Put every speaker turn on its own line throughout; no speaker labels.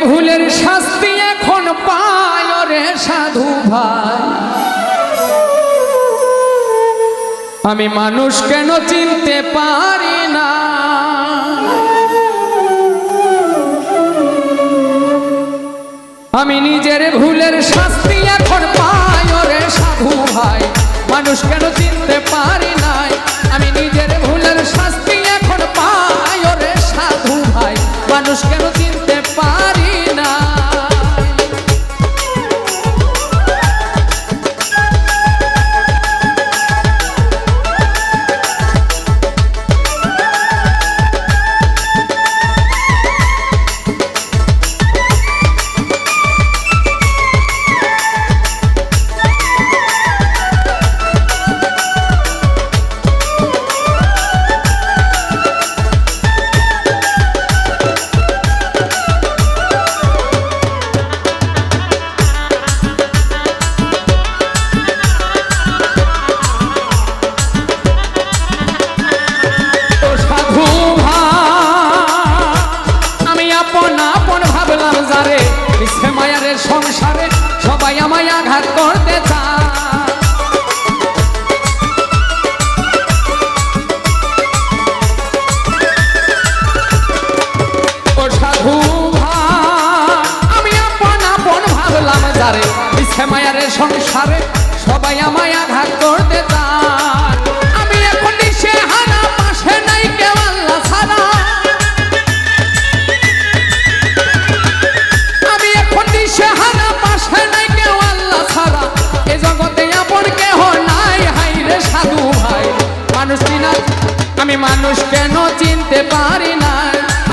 ভুলের শাস্তি এখন পায় রে সাধু ভাই। আমি মানুষ কেন চিনতে পারি না, আমি নিজের ভুলের শাস্তি এখন পাই রে সাধু ভাই। মানুষ কেন চিনতে পারি নাই, আমি নিজের ভুলের শাস্তি এখন পাই রে সাধু ভাই। মানুষ কেন চিনতে পারি না। সংসারে সবাই আমায় আঘাত করতে চায়, ও সাধু ভাই আমি আপন আপন ভাবলাম যারে, ইচ্ছে মায়ারে সংসারে সবাই আমায় আঘাত করতে চায়। আমি এখন দিশে হারা, পাশে নাই কেউ আল্লাহ ছাড়া। আমি এখন দিশে হারা, পাশে নাই কেউ আল্লাহ ছাড়া। এ জগতে আপন কেহ নাই, হাই রে সাধু ভাই। মানুষ চিনা আমি মানুষ কেন চিনতে পারি না,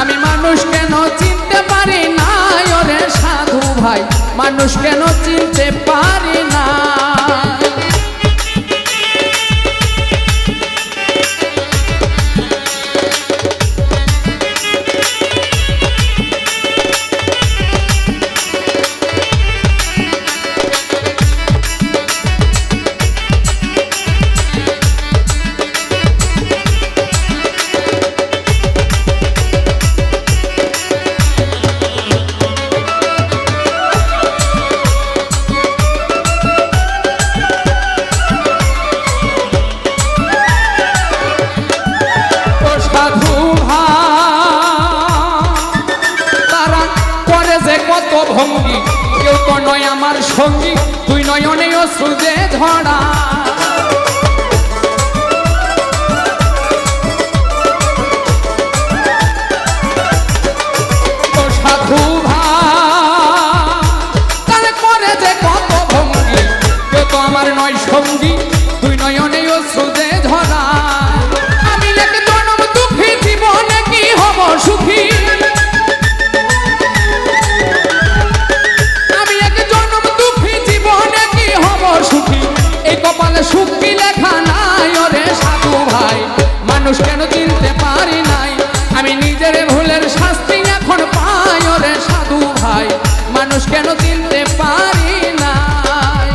আমি মানুষ কেন চিনতে পারি না রে সাধু ভাই। মানুষ কেন চিনতে পারি না। কত ভঙ্গি, কেউ তো নয় আমার সঙ্গী, তুই নয়নে অশ্রু যে ঝরা। ও সাধু ভাই করে যে কত ভঙ্গি, কেউ তো আমার নয় সঙ্গী, তুই নয়নে অশ্রু যে ঝরা। আমি এক জনম দুঃখী, জীবনে কি হব সুখী। সুখ কি লেখা নাই রে সাধু ভাই। মানুষ কেন চিনতে পারি নাই, আমি নিজের ভুলের শাস্তি এখন পাই রে সাধু ভাই। মানুষ কেন চিনতে পারি নাই।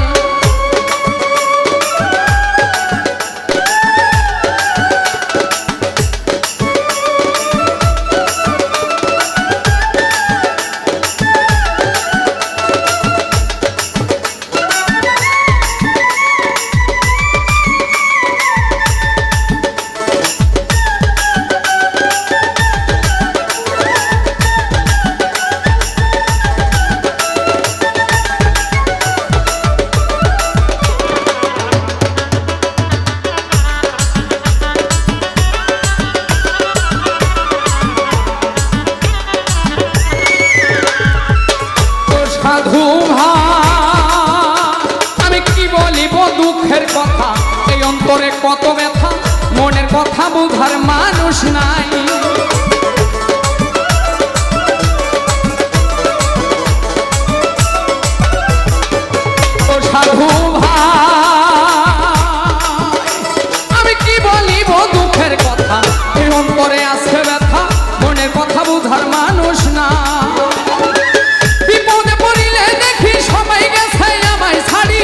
আমি কি বলিব দুঃখের কথা, এই অন্তরে কত ব্যথা, মনের কথা বুঝার মানুষ নাই। ও সাধু ভাই আমি কি বলিব দুঃখের কথা, এই অন্তরে আছে ব্যথা, মনের কথা বুঝার মানুষ না। বিপদে পড়িলে দেখি সবাই গেছে আমায় ছাড়ি,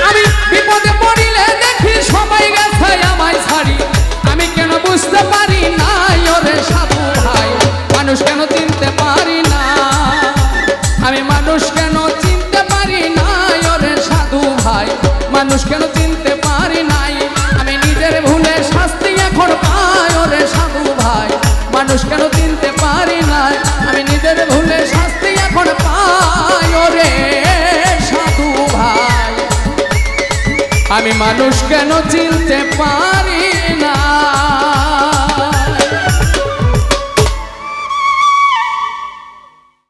আমি বিপদে পড়িলে দেখি সবাই গেছে আমায় ছাড়ি। আমি মানুষ কেন চিনতে পারি